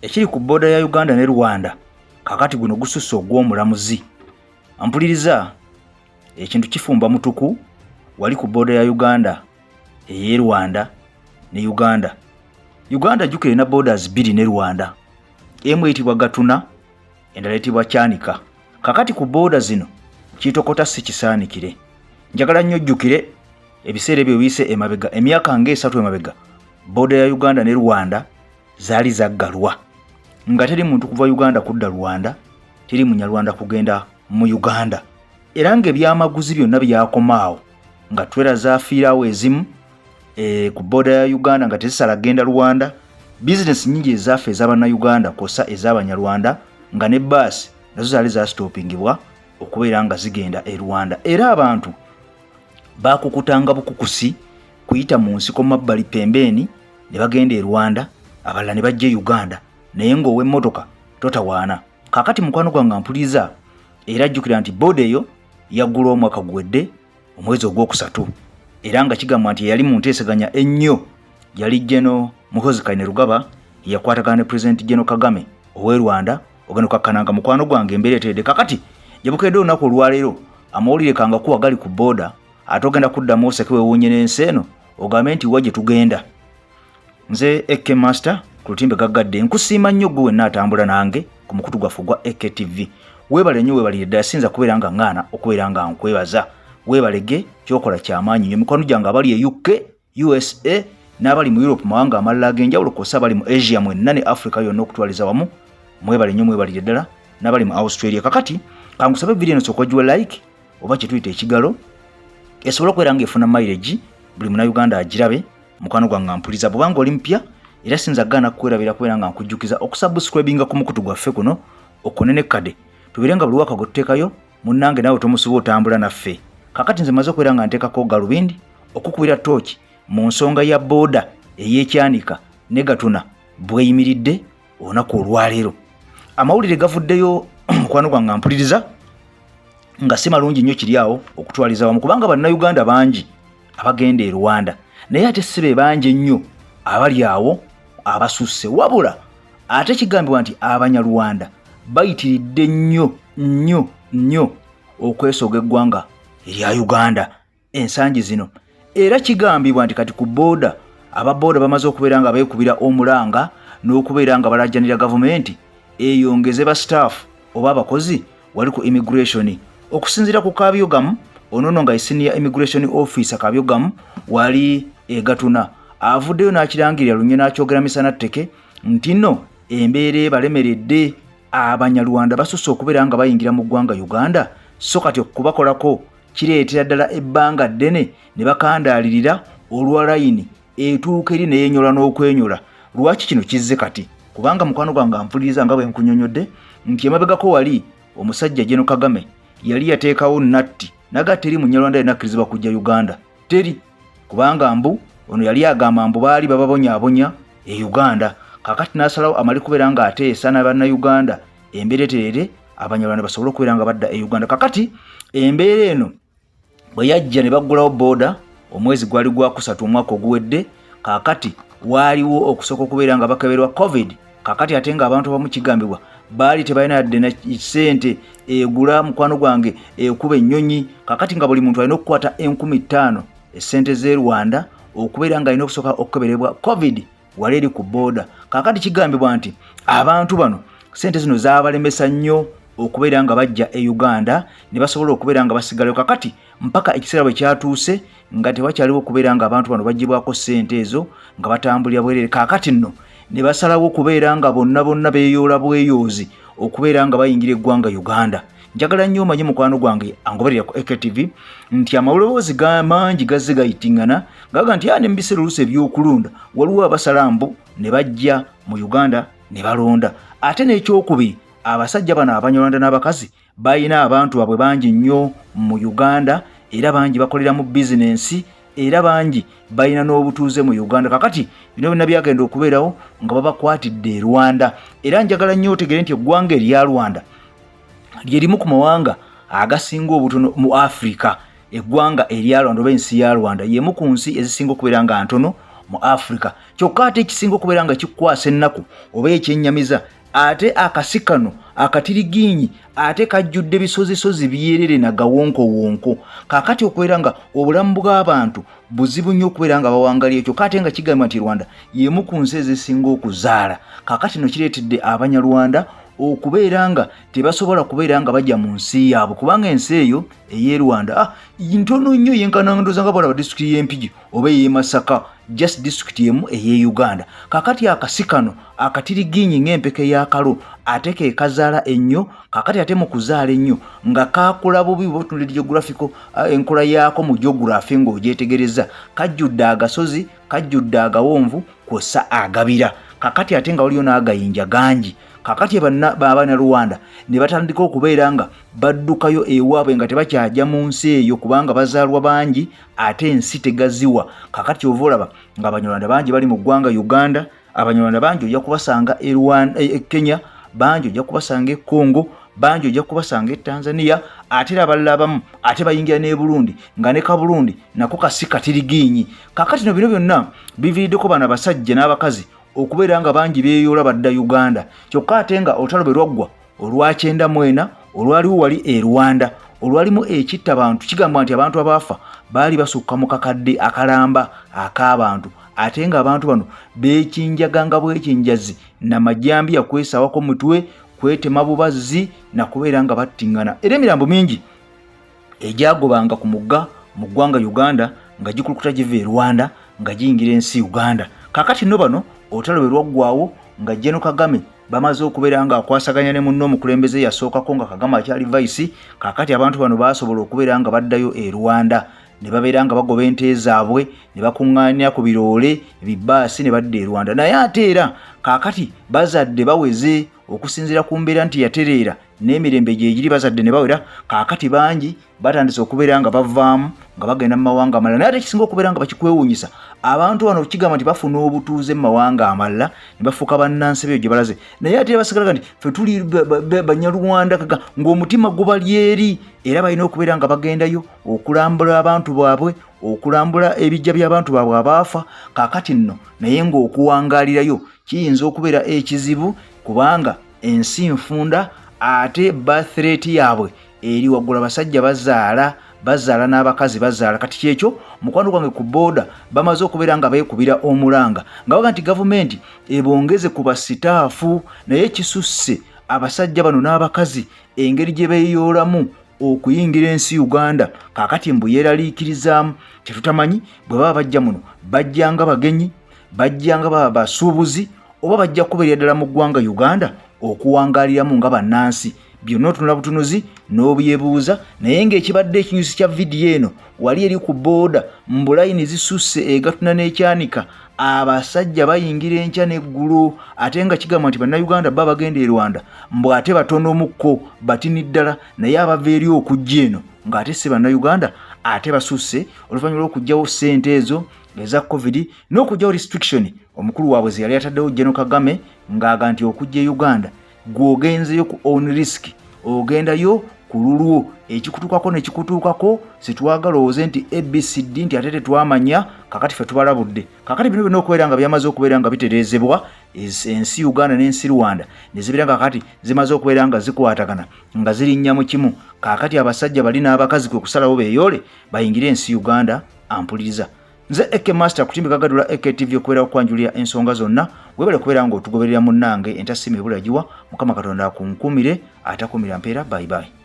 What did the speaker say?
ekiri ku booda ya Uganda ne Rwanda kakati guno gususse ogw'omulamuzi. Ampuliriza ekintu kifumba mutuku wali ku booda ya Uganda eye Rwanda ne Uganda. Uganda jukire na borders bbiri ne Rwanda. Emu eyitibwa Gatuna, endala eyitibwa Kyanika. Kakati ku booda zino kitokota si kisaanikire. Njagala nnyo jjukire ebiseera ebyo biyise emabega emyaka ng'esatu emabega booda ya Uganda ne Rwanda zaali zaggalwa. Nga teri muntu kuva Uganda kudda Rwanda, teri munyarwanda kugenda mu Uganda. Era ng'ebyamaguzi byonna byakomaawo nga twera zaafiirawo ezimu ku booda ya Uganda nga tezisala genda Rwanda. Business nyingi ezaffe ez'Abannayuganda kosa ez'Abanyarwanda nga ne bus nazo zaali zastopingibwa okubeera nga zigenda e Rwanda. Era abantu bakukutanga bukukusi kuyita mu nsiko mabbali pembeeni ne bagenda e Rwanda, abalala ne bajja Uganda, naye ng'ow'emmotoka totawaana. Kakati mukwano gwange ampuliza era jjukira nti booda eyo yaggulwa omwaka guwedde omwezi ogwokusatu, era nga kigamba nti yali mu nteeseganya ennyo yali Jeno Muhoozi Kainerugaba yakwatagana ne President Jeno Kagame ow'e Rwanda ogenda okakkananga mukwano gwange embeera eteredde. Kakati yabukedde olunaku olwaleero amawulire kanga kuwa gali ku booda ate ogenda kuddamu oseke weewuunye n'ensi eno ogambe nti wa gye tugenda. Nze Eke Master ku lutimbe gaggadde nkusiima nnyo gwe wenna atambula nange ku mukutu gwaffe gwa Eke TV. Weebale nnyo weebalire ddala sinza kubeera nga ŋŋaana okubeera nga nkwebaza. Weebalege kyokola kyamaanyi nnyo. Mikono gyange abali e UK, USA n'abali mu Europe mawanga amalala ag'enjawulo kosa abali mu Asia mwenna ne Africa yonna okutwaliza wamu. Mwebale nnyo mwebalire ddala n'abali mu Australia. Kakati kangusabe video eno sooka ogiwe like oba kye tuyita ekigalo esobola okubeera ng'efuna mileage buli munnayuganda agirabe. Mukwano gwange ampuliza bw'obanga oli mpya era sinza gaana kukwerabira kubeera nga nkujjukiza okusubscribinga ku mukutu gwaffe kuno okunene kade tubeere nga buli waka gwe tuteekayo munnange naawe tomusiba otambula naffe. Kakati nze maze okubeera nga nteekako galubindi okukubira tooki mu nsonga ya booda ey'Ekyanika ne Gatuna bweyimiridde olunaku olwaleero. Amawulire gavuddeyo mukwano gwange ampuliriza nga si malungi nnyo kiri awo okutwaliza wamu kubanga bannayuganda bangi abagenda e Rwanda naye ate si be bangi ennyo abali awo abasusse, wabula ate kigambibwa nti Abanyarwanda bayitiridde nnyo okwesooga eggwanga erya Uganda ensangi zino. Era kigambibwa nti kati ku booda ababooda bamaze okubeera nga beekubira omulanga n'okubeera nga balajjanira gavumenti eyongeze ba staff oba abakozi wali ku immigration. Okusinziira ku Kabyogamu onono nga senior immigration officer Kabyogamu wali e Gatuna avuddeyo n'akirangirira lunye n'akyogera misana tteke nti nno embeera ebalemeredde Abanyarwanda basusse okubeera nga bayingira mu ggwanga Uganda, so kati okubakolako kireetera ddala ebbanga ddene ne bakandaalirira olwa layini etuuka eri neyeenyola n'okwenyola. Lwaki kino kizze kati? Kubanga mukwano gwange ampuliriza nga bwe nkunyonyodde nti emabegako wali omusajja Jeno Kagame yali yateekawo natti naga teri munyarwanda yenna akkirizibwa kujja Uganda, teri, kubanga mbu ono yali agamba mbu baali bababonyaabonya e Uganda. Kakati n'asalawo amali kubeera nga ateesa n'Abannayuganda embeera eterere Abanyarwanda basobole okubeera nga badda e Uganda. Kakati embeera eno bwe yajja ne baggulawo booda omwezi gwali gwakusatu omwaka oguwedde. Kakati waaliwo okusooka okubeera nga bakeberwa COVID. Kakati ate nga abantu abamu kigambibwa baali tebalina yadde na ssente egula mukwano gwange ekuba ennyonyi. Kakati nga buli muntu alina okukwata 50,000 essente z'e Rwanda okubeera nga alina okusooka okukeberebwa COVID wali eri ku booda. Kakati kigambibwa nti abantu bano ssente zino zaabalemesa nnyo okubeera nga bajja e Uganda ne basobola okubeera nga basigalayo. Kakati mpaka ekiseera bwe kyatuuse nga tewakyaliwo okubeera nga abantu bano bagibwako ssente ezo nga batambulira bwerere. Kakati nno ne basalawo okubeera nga bonna beeyoola bweyoozi okubeera nga bayingira eggwanga Uganda. Njagala nnyo omanyi mukwano gwange angoberera ku Eke TV nti amawulowoozi mangi gazze gayitingana gaga nti ne mu biseera oluusi ebyokulonda waliwo abasalambu ne bajja mu Uganda ne balonda. Ate n'ekyokubiri abasajja bano Abanyarwanda n'abakazi balina abantu babwe bangi nnyo mu Uganda era bangi bakolera mu bizinensi era bangi balina n'obutuuze mu Uganda. Kakati bino byonna byagenda okubeerawo nga babakwatidde e Rwanda. Era njagala nnyo otegere nti eggwanga erya Rwanda lyerimu ku mawanga agasinga obutono mu Africa. Eggwanga erya Rwanda oba ensi ya Rwanda yemu ku nsi ezisinga okubeera nga ntono mu Africa kyokka ate ekisinga okubeera nga kikwasa ennaku oba ekyennyamiza ate akasikano akatiriginyi ate kajjudde bisozisozi byerere na gawonko kakati okubeera nga obulamu bw'abantu buzibu nnyo okubeera nga bawangalira kyokka ate nga kigamba nti Rwanda y'emu ku nsi ezisinga okuzaala kakati no kireetedde Abanyarwanda okubeera nga tebasobola kubeera nga bajja mu nsi yaabwe kubanga ensi eyo ey'e Rwanda ntono nnyo yenkanandoza nga bwalaba disitulikiti y'Empigi oba ey'e Masaka just disitulikiti emu ey'e Uganda kakati akasikano akatiriginyi ng'empeke y'akalo ate ke kazaala ennyo kakati ate mu kuzaala ennyo nga kaakula bubi bw'otunulira geographical enkola yaako mu geography ng'ogyetegereza kajjudde agasozi kajjudde agawonvu kw'ossa agabira kakati ate nga waliyo n'agayinja gangi kakati Abanyarwanda ne batandika okubeera nga baddukayo ewaabwe nga tebakyajja mu nsi eyo kubanga bazaalwa bangi ate ensi tegaziwa kakati ova olaba nga Abanyarwanda bangi bali mu ggwanga Uganda Abanyarwanda bangi ojja kubasanga Kenya bangi ojja kubasanga Congo bangi ojja kubasanga Tanzania ate abalala abamu ate bayingira ne Burundi nga ne Burundi nako kasika tiriginyi kakati no bino byonna biviiriddeko bana basajja n'abakazi okubeera nga bangi beeyoola badda Uganda kyokka ate nga olutalo bwe lwaggwa olwa 94 olwaliwo wali e Rwanda olwalimu ekitta abantu kigamba nti abantu abaafa baali basukka mu kakadde akalamba ak'abantu ate nga abantu bano beekinjaganga bwekinjazi namajambiya kwesawako mutwe kwetema bubazzi na kubeera nga battingana era emirambo mingi egyagobanga ku mugga mu ggwanga Uganda nga gikulukuta giva e Rwanda nga giyingira ensi Uganda kakati no bano olutalo bwe lwaggwawo nga General Kagame bamaze okubeera nga akwasaganya ne munno omukulembeze yasookako nga Kagame akyali vice kakati abantu bano basobola okubeera nga baddayo e Rwanda ne babeera nga bagoba ente zaabwe ne bakuŋŋaanya ku biroole bibaasi ne badda e Rwanda naye ate era kakati bazadde baweze okusinziira ku mbeera nti yatereera n'emirembe gye giri bazadde ne bawera kakati bangi batandise okubeera nga bavaamu nga bagenda mu mawanga amalala naye ate ekisinga okubeera nga bakikwewuunyisa abantu bano kigamba nti bafuna obutuuze mu mawanga amalala ne bafuuka bannansi beyo gye balaze naye ate basigalaga nti ffe tuli Banyarwanda ng'omutima gubali eri era balina okubeera nga bagendayo okulambula abantu baabwe okulambula ebijja by'abantu baabwe abaafa kakati nno naye ng'okuwangaalirayo kiyinza okubeera ekizibu kubanga ensi nfunda ate birth rate yaabwe eri waggula abasajja bazaala n'abakazi bazaala kati kyekyo mukwano gwange ku booda bamaze okubeera nga beekubira omulanga nga baga nti gavumenti ebongeze ku basitaafu naye kisusse abasajja bano n'abakazi engeri gye beeyoolamu okuyingira ensi Uganda kakati mbu yeeraliikirizaamu tetutamanyi bwe baba bajja muno bajjanga bagenyi bajjanga basuubuzi oba bajja kubeera ddala mu ggwanga Uganda okuwangaaliramu nga bannansi byonna otunula butunuzi n'obyebuuza naye ng'ekibadde ekinyusi kya vidiyo eno wali eri ku booda mbulayini zisusse egatuna n'ekyanika abasajja bayingira enkya n'eggulu ate nga kigamba nti bannayuganda baba bagenda e Rwanda mbu ate batonomukko batini ddala naye abava eri okujja eno ng'ate si bannayuganda ate basusse oluvannyuma lw'okugyawo ssente ezo eza covid n'okugyawo restriction omukulu waabwe ze yali ataddewo General Kagame ng'aga nti okujja e Uganda gw'ogenzeyo ku own risk ogendayo ku lulwo ekikutuukako ne kikutuukako situwagala owoze nti ABCD nti ate tetwamanya kakati ffe tubalabudde kakati bino byonna okubeera nga byamaze okubeera nga bitereezebwa ensi Uganda n'ensi Rwanda ne zibeera nga kakati zimaze okubeera nga zikwatagana nga zirinnya mu kimu kakati abasajja bali n'abakazi kwe kusalawo beeyoole bayingire ensi Uganda ampuliriza nze Eke Master kutimbi kagadula Eke TV okubeera okwanjulira ensonga zonna webale kubeera nga otugoberera munnange entasimu ebulagiwa Mukama Katonda akunkumire atakumira mpeera bye bye